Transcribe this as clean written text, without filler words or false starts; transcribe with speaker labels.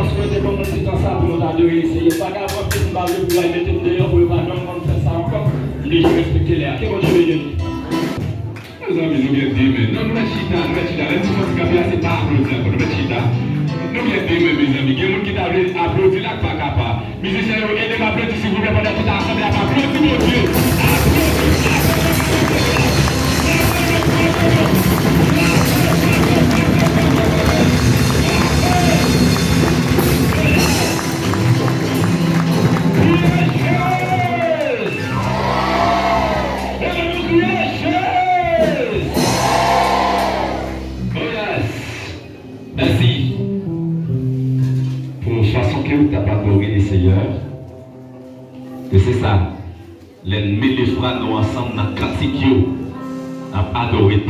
Speaker 1: parce que c'est comme si dans ça pour nous adorer. C'est pas grave, on peut nous parler, vous allez mettre dehors, vous ne pouvez pas faire ça encore. Mais je respecte les actes. Qu'est-ce que je veux dire?
Speaker 2: Nos amis, nous viens de dire, non, nous chita, les gens qui ont c'est pas applaudir, nous chita. Nous viens de dire, mes amis, il y a des gens qui ont applaudi là, pas capable. Musiciens, aidez m'applaudir si vous voulez, pendant toute l'assemblée, applaudissez mon Dieu. Merci pour une chanson que vous n'avez pas adoré les seigneurs. Et c'est ça. Les mille frères nous ensemble dans le cantique, nous avons adoré.